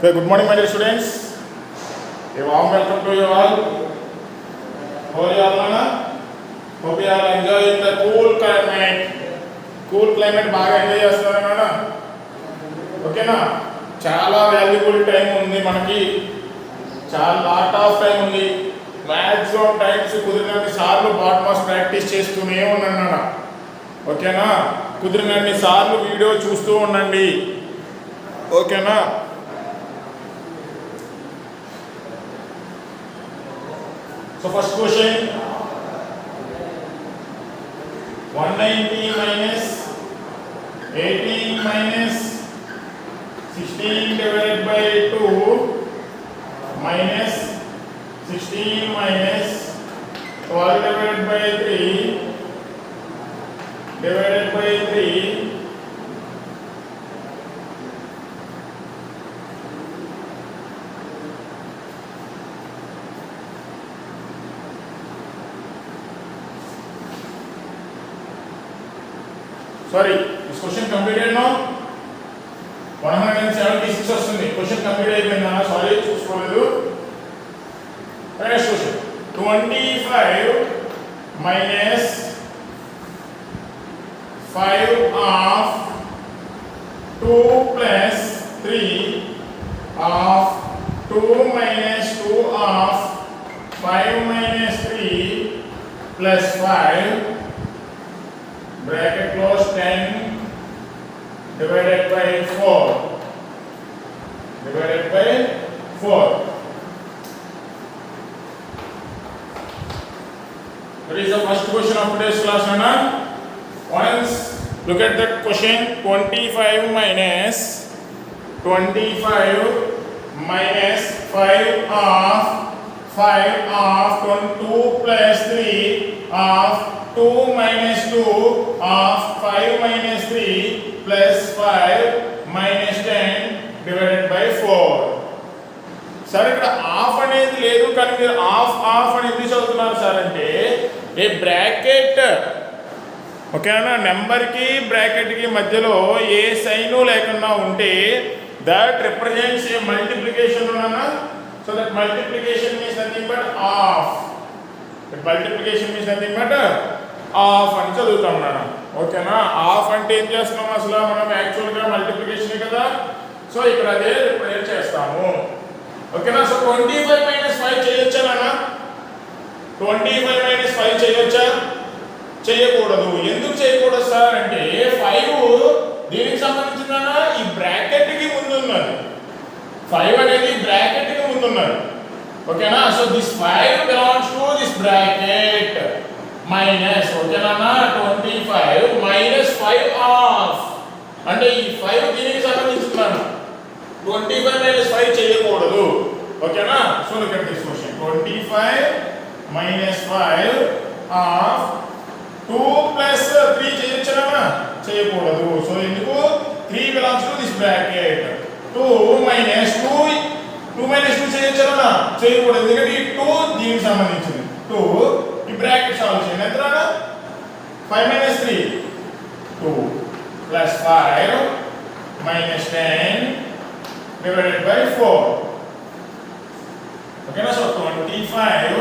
Okay, good morning, my dear students. A warm welcome to you all. How are you all, Nana? Hope you are enjoying the cool climate. Cool climate బాగా enjoy చేస్తున్నారా నాన్న? ఓకేనా? చాలా valuable time ఉంది మనకి. చాలా lot of time ఉంది. Maximum times కుదిరినన్ని సార్లు బాట్మాస్ ప్రాక్టీస్ చేస్తూనే ఉన్నాను నాన్న. ఓకేనా? కుదిరినన్ని సార్లు వీడియో చూస్తూ ఉండండి. ఓకేనా? So first question, 190 minus 18 minus 16 divided by 2 minus 16 minus 12 divided by 3 divided by 3 Sorry, this question completed now. 176 వస్తుంది. Question complete అయిపోయిందా? Sorry, చూసుకోలేదు. Next question. 25 minus 5 of 2 plus 3 of 2 minus 2 of 5 minus 3 plus 5 bracket close 10 divided by 4 divided by 4. That is the first question of today's class, Nana. Once look at that question. 25 minus 5 of 2 plus 3 of 2 minus 2 of 5 minus 3 plus 5 minus 10 divided by 4. Sir ఇక్కడ half అనేది లేదు, కానీ మీరు half అని ఎందుకు చదువుతున్నారు sir అంటే ఏ bracket ఓకేనా, నెంబర్కి బ్రాకెట్కి మధ్యలో ఏ సైను లేకుండా ఉంటే దట్ రిప్రజెంట్స్ ఏ మల్టిప్లికేషన్ ఉన్నానా. So that multiplication means nothing but half. Multiplication means nothing but half అని చదువుతాం నాన్న. ఓకేనా? హాఫ్ అంటే ఏం చేస్తున్నాం అసలు మనం యాక్చువల్గా మల్టిప్లికేషన్ కదా. సో ఇక్కడ అదే రిప్రజెంట్ చేస్తాము. ఓకేనా? సో 25 మైనస్ 5 చేయొచ్చా నాన్న? 25 మైనస్ 5 చేయొచ్చా? చేయకూడదు. ఎందుకు చేయకూడదు సార్ అంటే 5 దీనికి సంబంధించిందన్నా ఈ బ్రాకెట్కి ముందున్నది. 5 అనేది బ్రాకెట్కి ముందున్నది. ఓకేనా? So this 5 belongs to this bracket minus. ఓకేనా? 25 మైనస్ 5 ఆఫ్ అంటే ఈ 5 దీనికి సంబంధించిందన్న. 25 మైనస్ 5 చేయకూడదు. ఓకేనా? So look at this question. 25 minus 5 of 2 plus 3 చేయొచ్చునా? చేయకూడదు. సో ఎందుకు? 3 belongs to this bracket. 2 minus 2 చేయొచ్చునా? చేయకూడదు. ఎందుకంటే ఈ 2 దీనికి సంబంధించింది. 2 ఈ బ్రాకెట్ సాల్వ్ చేయండి. ఎంత రానా? 5 minus 3 2 plus 5 minus 10 divided by 4. ఓకేనా? So 25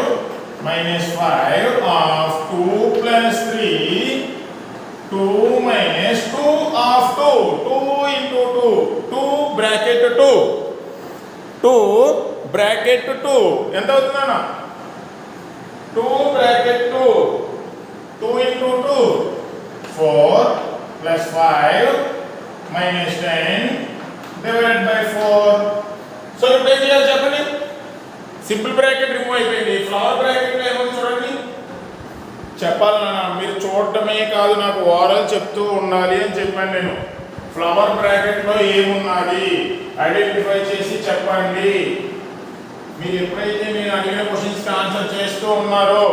minus 5 of 2 plus 3 2 minus 2 of 2 2 into 2 2 bracket 2 bracket 2 ఎంత అవుతుందన్నా? 2 bracket 2 into 2 4 plus 5 minus 10 divided by 4. So ఇప్పుడు ఏం చేయాలి చెప్పండి? సింపుల్ బ్రాకెట్ రిమూవ్ అయిపోయింది. ఫ్లవర్ బ్రాకెట్లో ఏమవుతుంది చూడండి. చెప్పాలన్నా మీరు చూడటమే కాదు, నాకు ఓరల్ చెప్తూ ఉండాలి అని చెప్పాను నేను. ఫ్లవర్ బ్రాకెట్లో ఏమున్నది ఐడెంటిఫై చేసి చెప్పండి. మీరు ఎప్పుడైతే నేను అడిగిన క్వశ్చన్స్కి ఆన్సర్ చేస్తూ ఉన్నారో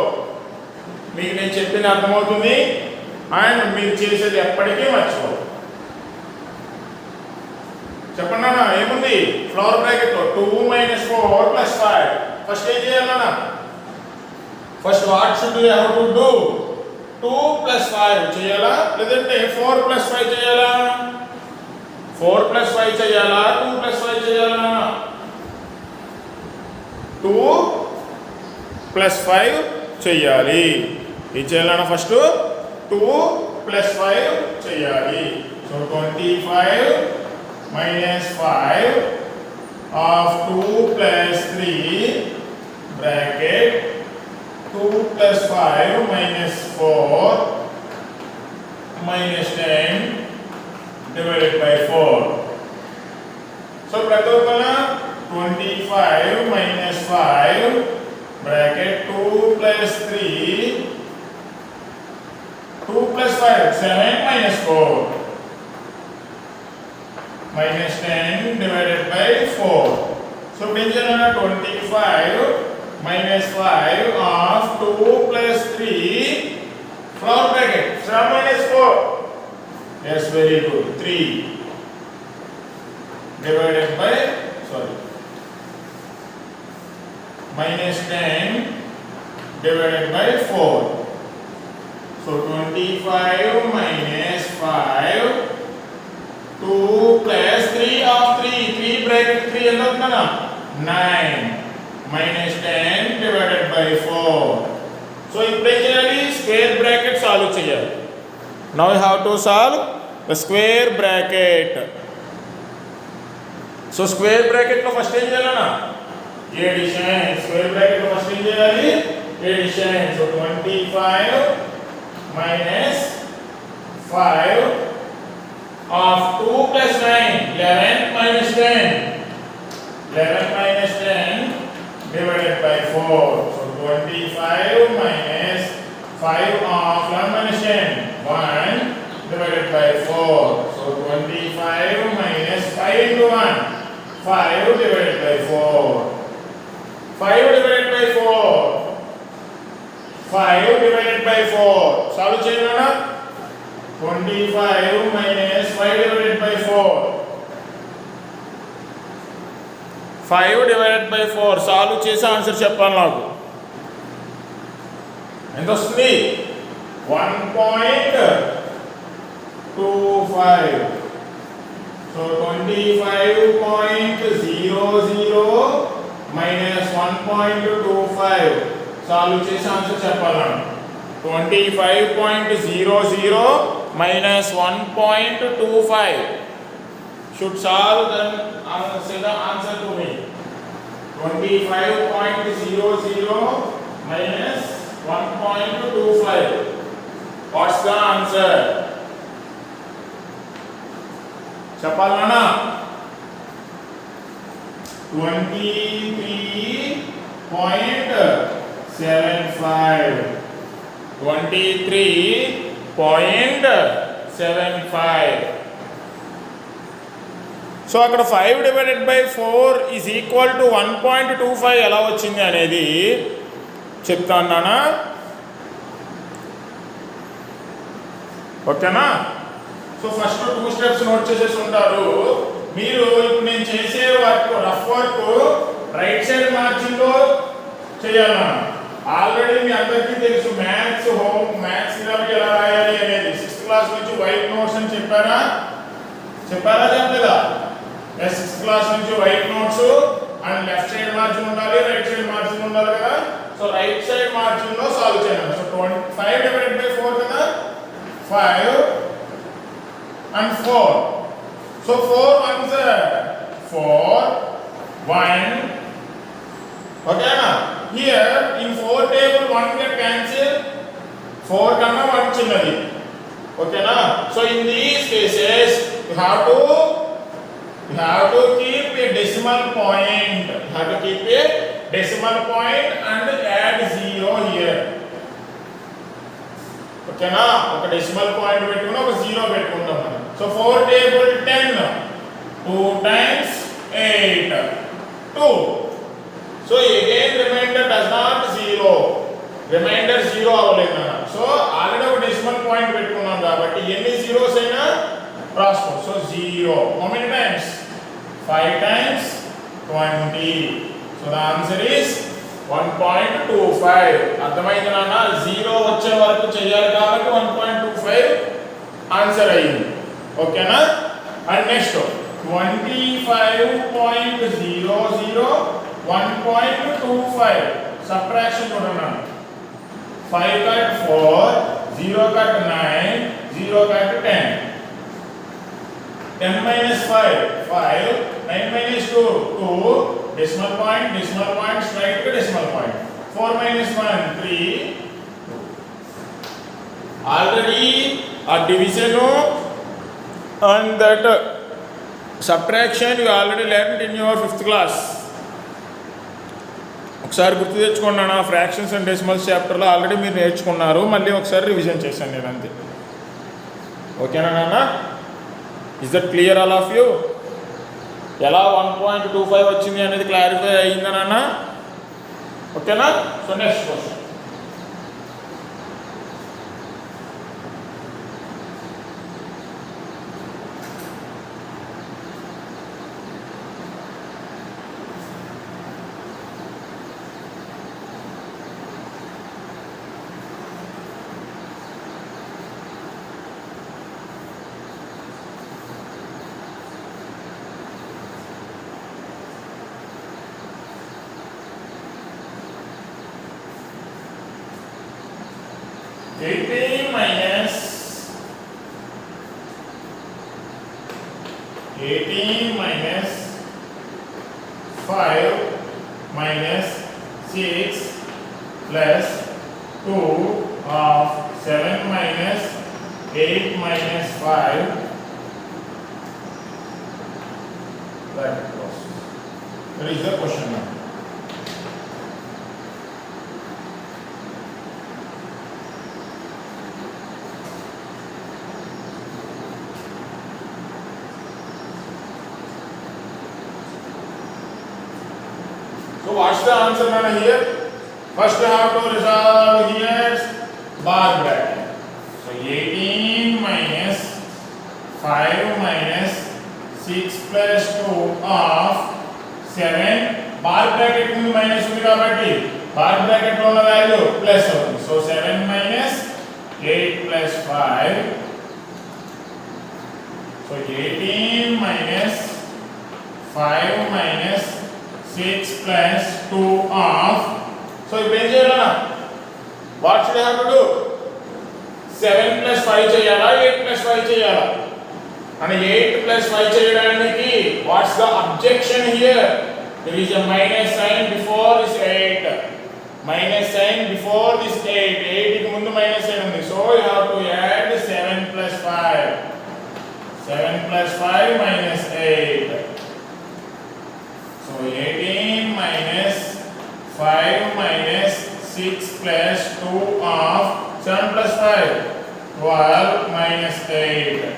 మీకు నేను చెప్పింది అర్థమవుతుంది అండ్ మీరు చేసేది ఎప్పటికీ మర్చిపోదు. చెప్పండి అన్న ఏముంది ఫ్లవర్ బ్రాకెట్లో? 2 మైనస్ 4 ప్లస్ 5. ఫస్ట్ ఏం చేయాలన్నా? First what should you have to do? 2 plus 5 చేయాలా లేదంటే 4 ప్లస్ 5 చేయాలా? 4 ప్లస్ 5 చేయాలా 2 ప్లస్ 5 చేయాలా? 2 ప్లస్ 5 చేయాలి. ఏం చేయాలన్నా ఫస్ట్ 2 ప్లస్ 5 చేయాలి. So 25 minus 5 of 2 plus 3 bracket 2 plus 5 minus 4 minus 10 divided by 4. So pratokana 25 minus 5 bracket 2 plus 3 2 plus 5 7 minus 4 minus 10 divided by 4. So pratokana 25 minus 5 of 2 plus 3 floor bracket 7 minus 4. Yes, very good. 3 divided by minus 10 divided by 4. So 25 minus 5 2 plus 3 of 3 bracket 3 ఎంత అవుతుందన్నా 9 minus 10 divided by 4. So ఇప్పుడు ఏం చేయాలి square bracket solve చేయాలి. Now you have to solve the square bracket. So square bracket లో first ఏం చేయాలన్నా addition. Square bracket లో first ఏం చేయాలి addition. So 25 minus 5 of 2 plus 9 11 minus 10 11 minus 10 divided by 4. So 25 minus 5 of 11 minus 10 1 divided by 4. So 25 minus 5 into 1 5 divided by 4. 5 divided by 4 5 divided by 4. Solve cheyalana 25 minus 5 divided by 4 5 divided by 4 solve చేసి answer చెప్పాలి నాకు ఎంత వస్తుంది 1.25. So 25.00 minus 1.25 solve చేసి answer చెప్పాలి 25.00 minus 1.25 should solve then say the answer to me. 25.00 minus 1.25. What's the answer? Chapalana 23.75. 23.75. So అక్కడ 5 divided by 4 is equal to 1.25 ఎలా వచ్చింది అనేది చెప్తానా ఓకేనా. సో ఫస్ట్ 2 స్టెప్స్ నోట్ చేసేసి ఉంటారు మీరు. ఇప్పుడు నేను చేసే work rough work right side మార్జిన్లో చేయాలన్నా. ఆల్రెడీ మీ అందరికీ తెలుసు మ్యాథ్స్ మ్యాథ్స్ సిలబస్ ఎలా రాయాలి అనేది 6th క్లాస్ నుంచి వైట్ నోట్స్ అని చెప్పారా చెప్పలేదా? 6th క్లాస్ నుంచి white notes and left side margin ఉండాలి రైట్ సైడ్ మార్జిన్ ఉండాలి కదా. సో రైట్ సైడ్ మార్జిన్ లో సాల్వ్ చేయాలి. సో 25 డివైడెడ్ బై 4 కదా 5 and 4. So 4 ones 4 1. Okay na? Here in 4 table 1 get cancel 4 kanna 1 chinnadi. Okay na? So in these cases you have to keep a decimal point. You have to keep a decimal point and add 0 here. Okay na? Oka decimal point pettukona oka 0 pettukuntam mana. So 4 table 10 2 times 8 2. So again remainder does not 0. Remainder 0 avaledu mana. So already oka decimal point pettukunnam kabatti enni zeros aina రాసుకో. So 0 how many times 5 times 20. So the answer is 1.25. అర్థమైంది నాన్న. 0 వచ్చే వరకు చేయాలి కాబట్టి 1.25 answer అయ్యింది. ఓకేనా. And next 25.00 1.25 subtraction చూడండి 5 cut 4 0 cut 9 0 cut 10 10 minus 5 5 9 minus 2 2 decimal point straight to decimal point 4 minus 1 3 already a division and that subtraction you already learned in your 5th class. ఒకసారి గుర్తు తెచ్చుకున్నాను ఆ ఫ్రాక్షన్స్ అండ్ డెసిమల్స్ చాప్టర్లో already మీరు నేర్చుకున్నారు, మళ్ళీ ఒకసారి రివిజన్ చేశాను నేను అంతే. ఓకేనా నాన్న? Is that clear all of you? ఎలా 1.25 వచ్చింది అనేది క్లారిఫై అయ్యిందా నాన్న? ఓకేనా? So next question. Eighteen minus 5 minus 6 plus 2 of 7 minus 8 minus 5. That is the question now. So what's the answer man here? First we have to resolve here bar bracket. So 18 minus 5 minus 6 plus 2 of 7 bar bracket ముందు minus ఉంది కాబట్టి bar bracket లో ఉన్న value plus అవుతుంది. So 7 minus 8 plus 5. So 18 minus 5 minus 6 plus 2 of, so ఇప్పుడు ఏం చేయాలన్నా? What should I have to do? 7 plus 5 చేయాలా 8 plus 5 చేయాలా? and 8 plus 5 చేయడానికి what's the objection here? There is a minus sign before this 8. Minus sign before this 8. 8 కి ముందు minus sign ఉంది. So you have to add 7 plus 5. 7 plus 5 minus 8. So 18 minus 5 minus 6 plus 2 of 7 plus 5 12 minus 8.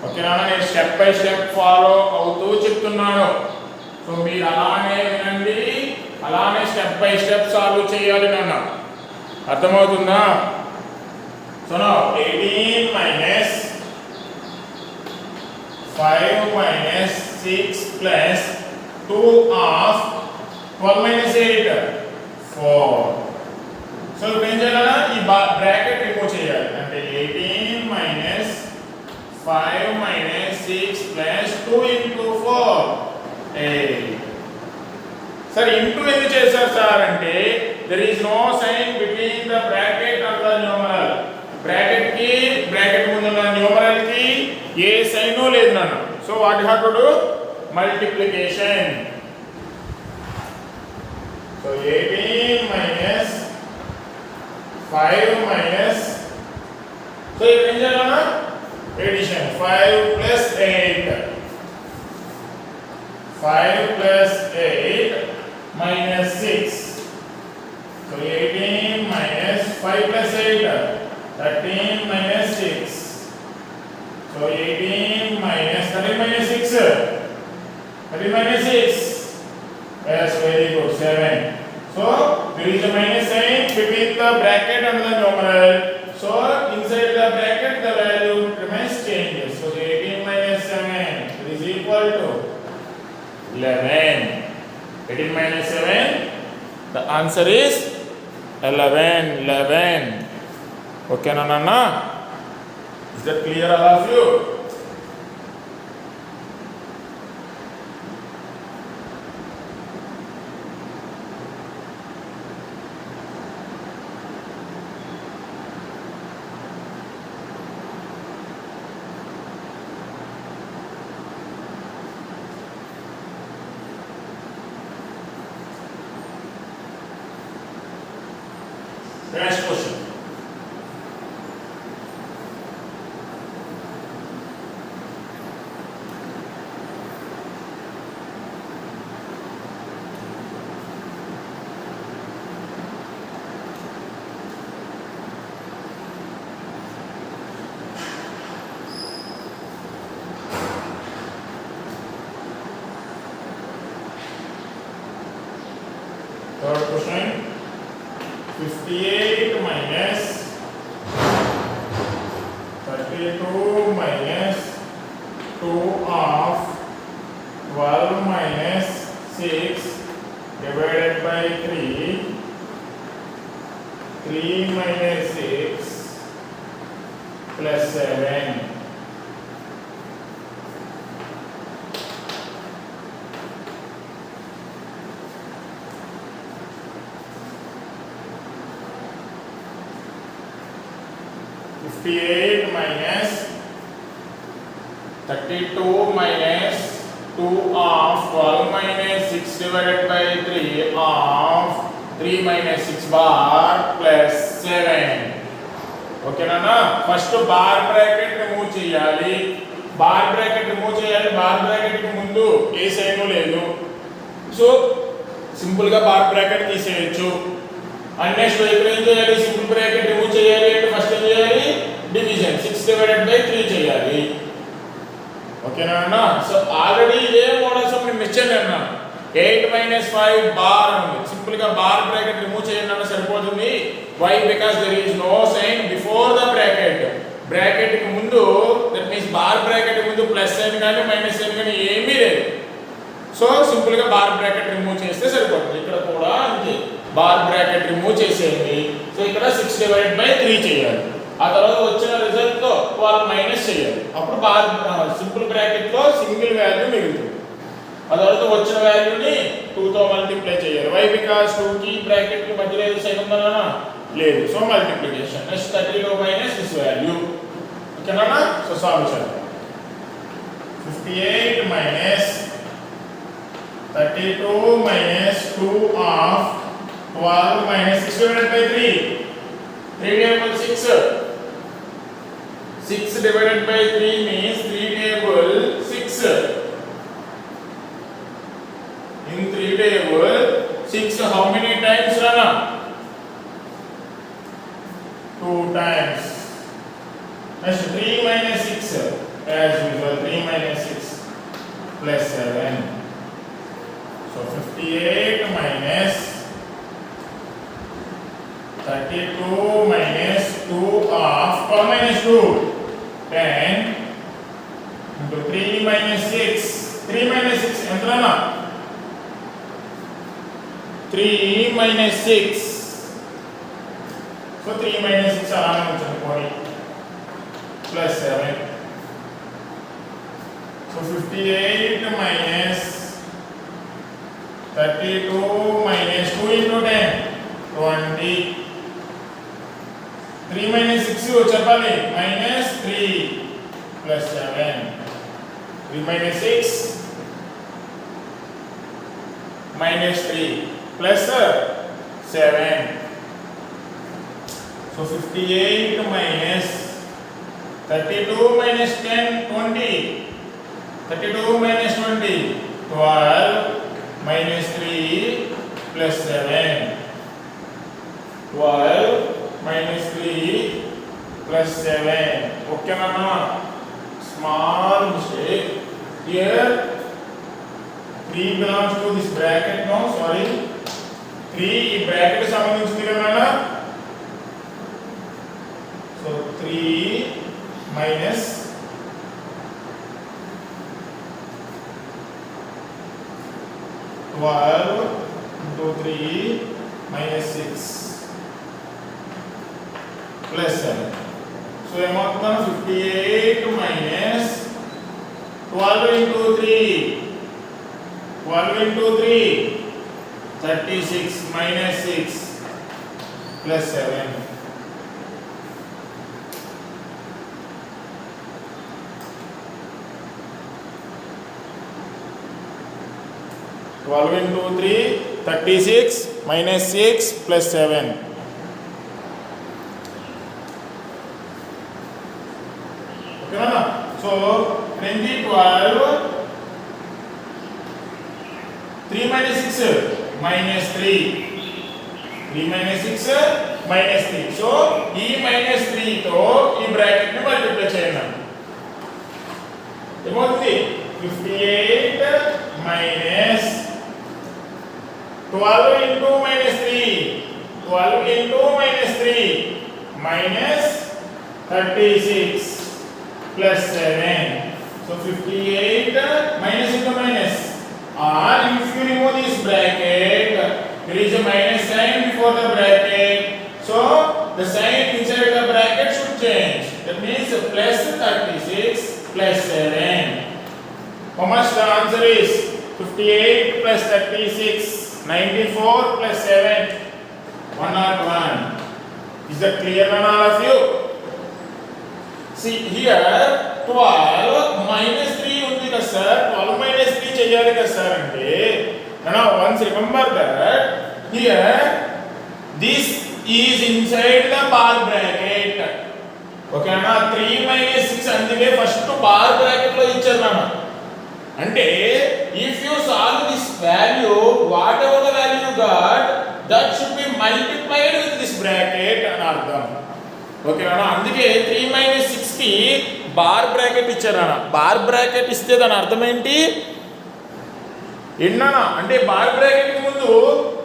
Okay నాన్న, నేను step by step follow అవుతూ చెప్తున్నాను. So మీరు అలానే వినండి, అలానే స్టెప్ బై స్టెప్ సాల్వ్ చేయాలి నాన్న. అర్థమవుతుందా? సో నా 18 minus 5 minus 6 plus 2 of 12 minus 8 4. So ఇప్పుడు ఏం చేయాలన్నా? ఈ బ్రాకెట్ రిమూవ్ చేయాలి. అంటే 18 minus 5 minus 6 plus 2 into 4 8. Sir into ఎందుకు చేశారు సార్ అంటే there is no sign between the bracket and the numeral. Bracket ముందు ఉన్న న్యూమరల్ కి ఏ సైన్ లేదు నాన్న. So what you have to do? Multiplication. So 18 minus 5 minus, so ఇప్పుడు ఏం చేయాలన్నా? Addition 5 plus 8 5 plus 8 minus 6. So 18 minus 5 plus 8 13 minus 6. So 18 minus 13 minus 6 13 minus 6. Yes, very good, 7. So there is a minus sign between the bracket and the numeral. So inside the bracket the value remains changes. So 18 minus 7 is equal to 11. 18 minus 7, the answer is 11. Okay na nana? Is that clear all of you? Next question. Third question. 58 minus 32 minus 2 of 12 minus 6 divided by 3. 3 minus 6 plus 7. Minus 32 minus 2 of 12 minus 6 divided by 3 of 3 minus 6 bar plus 7. Okay na? First bar bracket remove cheyali. Bar bracket remove cheyali. Bar bracket ki mundu A sign లేదు. So simple గా bar bracket తీసేయొచ్చు. And next ఇక్కడ ఏం చేయాలి? Simple bracket remove చేయాలి అంటే first ఏం చేయాలి? డివిజన్ 6 డివైడెడ్ బై 3 చేయాలి. ఓకేనా అన్న? సో ఆల్రెడీ ఏ మోడల్స్ మనం మిస్ చేయలేము. 8 minus 5 బార్ ఉంది. సింపుల్ గా బార్ బ్రాకెట్ రిమూవ్ చేయండి అన్న సరిపోతుంది. Why? Because there is no sign before the bracket. Bracket కి ముందు దట్ మీన్స్ బార్ బ్రాకెట్ కి ముందు ప్లస్ సైన్ కానీ మైనస్ సైన్ కానీ ఏమీ లేదు. సో సింపుల్ గా బార్ బ్రాకెట్ రిమూవ్ చేస్తే సరిపోతుంది. ఇక్కడ కూడా అంతే. బార్ బ్రాకెట్ రిమూవ్ చేసేయండి. సో ఇక్కడ 6 డివైడెడ్ బై 3 చేయాలి. ఆ తర్వాత వచ్చిన రిజల్ట్ తో 12 మైనస్ చేయాలి. అప్పుడు బార్ సింపుల్ బ్రాకెట్ లో సింగిల్ వాల్యూ మిగులుతుంది. ఆ తర్వాత వచ్చిన వాల్యూని 2 తో మల్టిప్లై చేయాలి. వై? బికాజ్ 2 కి బ్రాకెట్ కి మధ్యలో ఏదో సైన్ ఉందనా? లేదు. So multiplication. Next 32 minus this value. ఓకేనా? సో సాల్వ్ చేద్దాం. 58 minus 32 minus 2 of 12 minus 6 divided by 3. 3 table 6. 6 divided by 3 means 3 table 6. In 3 table 6 how many times Rana? 2 times. Next 3 minus 6 as usual 3 minus 6 plus 7. So 58 minus 32 minus 2 of 12 minus 2 10 into 3 minus 6. 3 minus 6 entrana? 3 minus 6. So 3 minus 6 alana unchukoni plus 7. So 58 minus 32 minus 2 into 10 20. 3 minus 6 చెప్పాలి minus 3 plus 7. 3 minus 6 minus 3 plus 7. So 58 minus 32 minus 10 20. 32 minus 20 12 minus 3 plus 7. 12 minus 3 plus 7. Okay na? Small mistake here. 3 belongs to this bracket. No, sorry. 3 bracket సంబంధించింది కదా. So 3 minus 12 into 3 minus 6 plus 7. So amount of 58 minus 12 into 3. 12 into 3 36 minus 6 plus 7. Twelve into 3 36 minus 6 plus 7. ఏంటి 12 3 minus 6 minus 3 3 minus 6 minus 3 so ఈ minus 3 తో ఈ bracket ని multiply చేయండి ఏమవుతుంది 58 minus 12 into minus 3 12 into minus 3 minus 36 plus 7 so 58 minus into minus or if you remove this bracket there is a minus sign before the bracket so the sign inside the bracket should change that means plus 36 plus 7 how much the answer is 58 plus 36 94 plus 7 101 is that clear on all of you see here 12 minus 3 undi ka sir 12 minus 3 cheyali ka sir ante now once remember that here this is inside the bar bracket okay na 3 minus 6 andike first bar bracket lo icharu na ante if you solve this value whatever the value you got that should be multiplied with this bracket అని అర్థం ఓకేనా అందుకే 3 minus 6 కి bar bracket ఇచ్చారన్న bar bracket ఇస్తే దాని అర్థం ఏంటి ఎన్ననా అంటే బార్ బ్రాకెట్ కి ముందు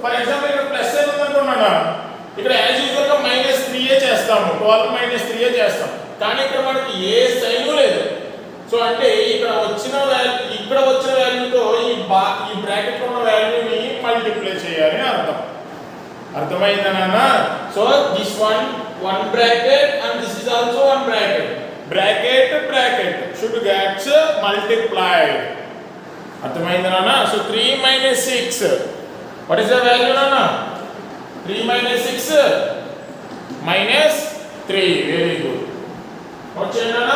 ఫర్ ఎగ్జాంపుల్ ఇక్కడ ప్లస్ సైన్ ఉందనుకున్నానా ఇక్కడ యాజ్ యూజువల్ గా -3 చేస్తాము 12 -3 చేస్తాం కానీ ఇక్కడ మనకి ఏ సైన్ లేదు సో అంటే ఇక్కడ వచ్చిన వాల్యూతో ఈ బ్రాకెట్ లో ఉన్న వాల్యూని మల్టిప్లై చేయాలి అని అర్థమైందా నాన్న so this one bracket and this is also one bracket should get multiplied అర్థమైందా నాన్న so 3 minus 6 what is the value నాన్న 3 minus 6 minus 3 very good what చేయండి నాన్న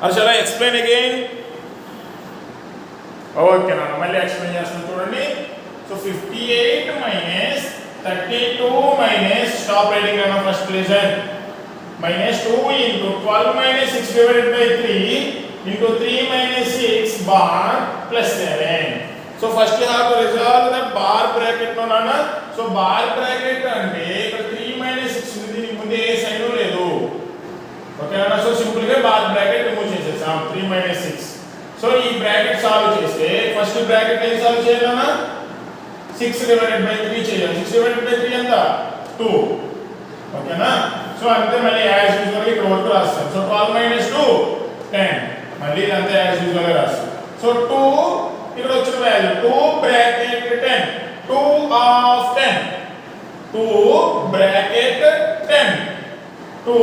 or shall I explain again okay now మళ్ళీ explain చేస్తాను చూడండి so 58 minus 32 minus stop writing on first listen minus 2 into 12 minus 6 divided by 3 into 3 minus 6 bar plus 7 so first you have to resolve the bar bracket no nana so bar bracket ante ఇక్కడ 3 minus 6 ఉంది దీనికి ముందే ఏ sign లేదు okay అన్న so simple గా bar bracket remove చేసేసాం 3 minus 6 so ఈ bracket solve చేస్తే ఫస్ట్ బ్రాకెట్ ఏం సాల్వ్ చేయాలన్నా 6 divided by 3 చేయాలి 6 divided by 3 ఎంత 2 ఓకేనా సో అంతే మళ్ళీ యాజ్ యూజువల్ ఇక్కడ వరకు రాస్తాం సో 12 minus 2 10 మళ్ళీ అంతే యాజ్ యూజువల్ గా రాస్తాం సో 2 ఇక్కడ వచ్చిన value 2 bracket 10 2 of 10 2 bracket 10 2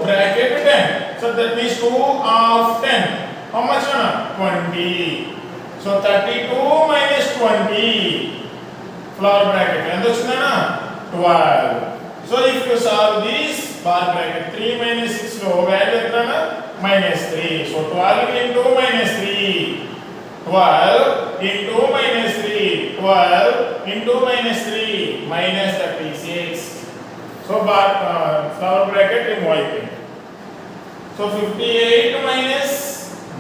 bracket 10 so that means 2 of 10 how much na 20 so 32 minus 20 flower bracket ఎంత వచ్చిందనా 12 so if you solve this bar bracket 3 minus 6 లో వాల్యూ ఎంతనా -3 so 12 into -3 12 into -3 12 into -3 minus 36 so flower bracket remove అయిపోయింది so 58 minus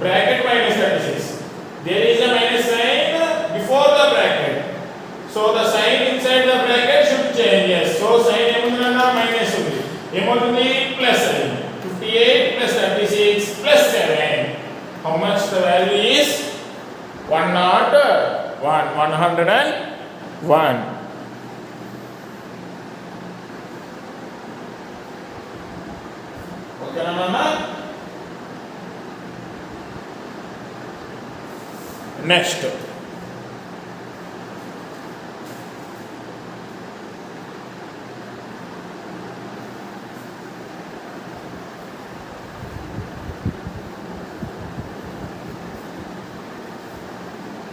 bracket minus 36 there is a minus sign before the bracket so the sign inside the bracket should change yes so sign ఏముందన్నా minus ఉంది ఏమవుతుంది plus sign 58 plus 36 plus 7 how much the value is 101 okay na mama next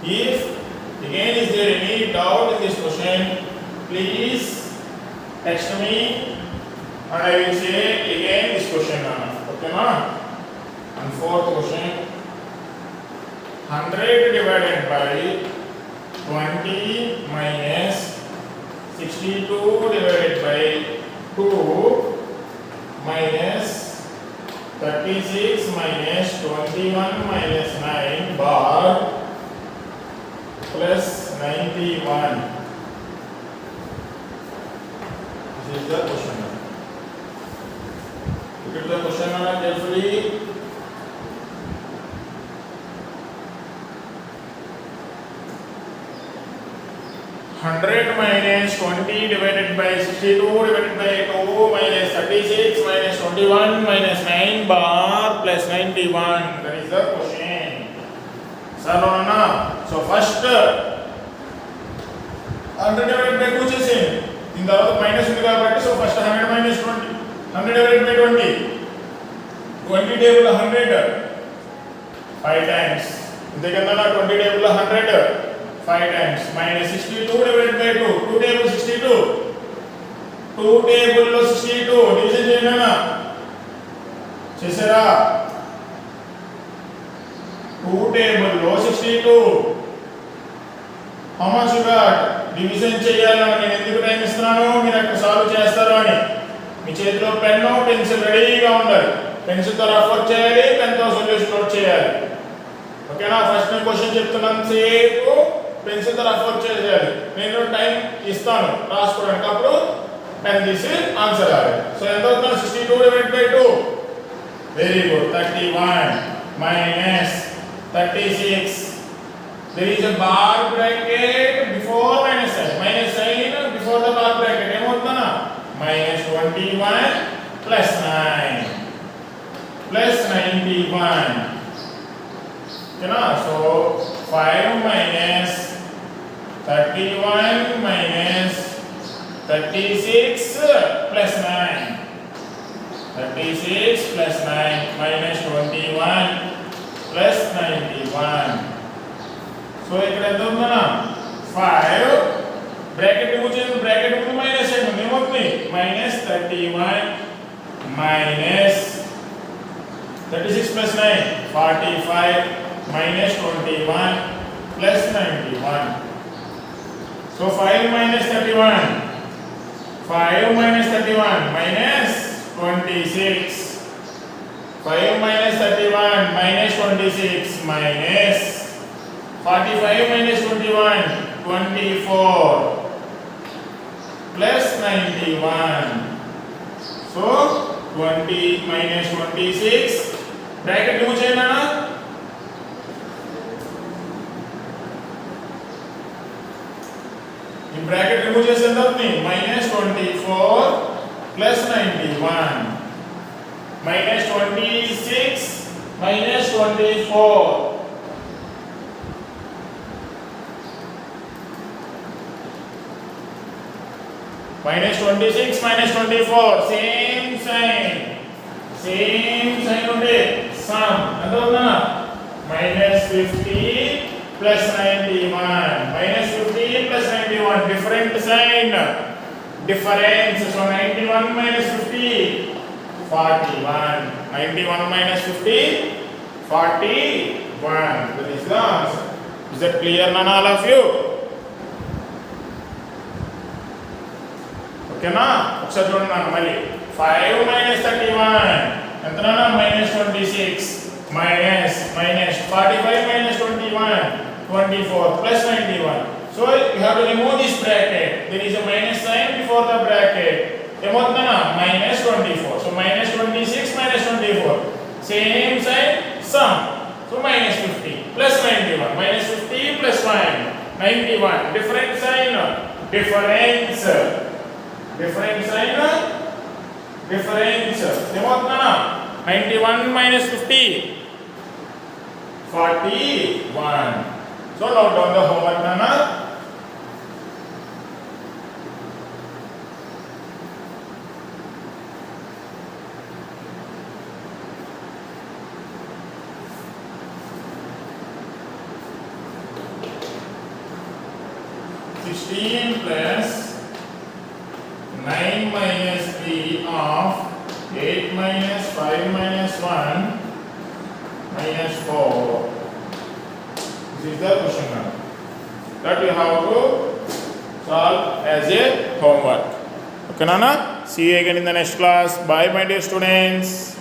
if again is there any doubt in this question please text me and I will say again this question okay na and fourth question 100 divided by 20 minus 62 divided by 2 minus 36 minus 21 minus 9 bar plus 91. This is the question. Look at the question carefully. 100 minus 20 divided by 62 divided by 2 minus 36 minus 21 minus 9 bar plus 91. That is the question. Sir, no. So first 100 divided by 2 chesing. In the minus ఉంది కాబట్టి so first 100 minus 20. 100 divided by 20. 20 table 100. 5 times. ఇంతకన్నా 20 table 100. 5 times minus 62 divided by 2. 2 table 62. 2 table లో 62 division చేయండి అన్న చేసారా 2 table లో 62 how much you got division చేయాలని నేను ఎందుకు టైం ఇస్తున్నాను మీరు అక్కడ సాల్వ్ చేస్తారు అని మీ చేతిలో పెన్ పెన్సిల్ రెడీగా ఉండాలి పెన్సిల్ తో రఫ్ వర్క్ చేయాలి పెన్ తో సొల్యూషన్ నోట్ చేయాలి ఓకేనా ఫస్ట్ నేను క్వశ్చన్ చెప్తున్నాను సేపు పెన్సిల్ తో రఫ్ వర్క్ చేయాలి నేను టైం ఇస్తాను రాసుకోవడానికి అప్పుడు పెన్ తీసి ఆన్సర్ రాయాలి సో ఎంత అవుతుంది 62 divided by 2 very good 31 minus 36 there is a bar bracket before minus sign before the bar bracket ఏమవుతుందన్నా minus 21 plus 9 plus 91 ఓకేనా so 5 minus 31 minus 36 plus 9 36 plus 9 minus 21 plus 91 so ఇక్కడ ఎంత ఉందన్నా 5 bracket remove చేయండి bracket ముందు minus చేయండి ఏమవుతుంది minus 31 minus 36 plus 9 45 minus 21 plus 91 so 5 minus 31 5 minus 31 minus 26 5 minus 31 minus 26 minus 45 minus 21 24 plus 91 so 20 minus 26 bracket remove cheyana in bracket remove chese enta avutundi minus 24 plus 91 minus 26 minus 24 minus 26 minus 24 same sign unde sum anta undana minus 50 plus 91 minus 50 plus 91 different sign difference so 91 minus 50 41 91 minus 50 41 that is the answer is that clear none all of you ఓకేనా ఒకసారి చూడండి నాకు మళ్ళీ 5 minus 31 ఎంత నాన్న minus 26 minus 45 minus 21 24 plus 91 so you have to remove this bracket there is a minus sign before the bracket ఏమవుతుందన్నా minus 24 so minus 26 minus 24 same sign sum so minus 50 plus 91 minus 50 plus 1 91 different sign difference ఏమవుతుందన్నా 91 minus 50 41 so note down the homework nana plus 9 minus 3 of 8 minus 5 minus 1 minus 4 this is the question now that you have to solve as a homework okay nana see you again in the next class bye my dear students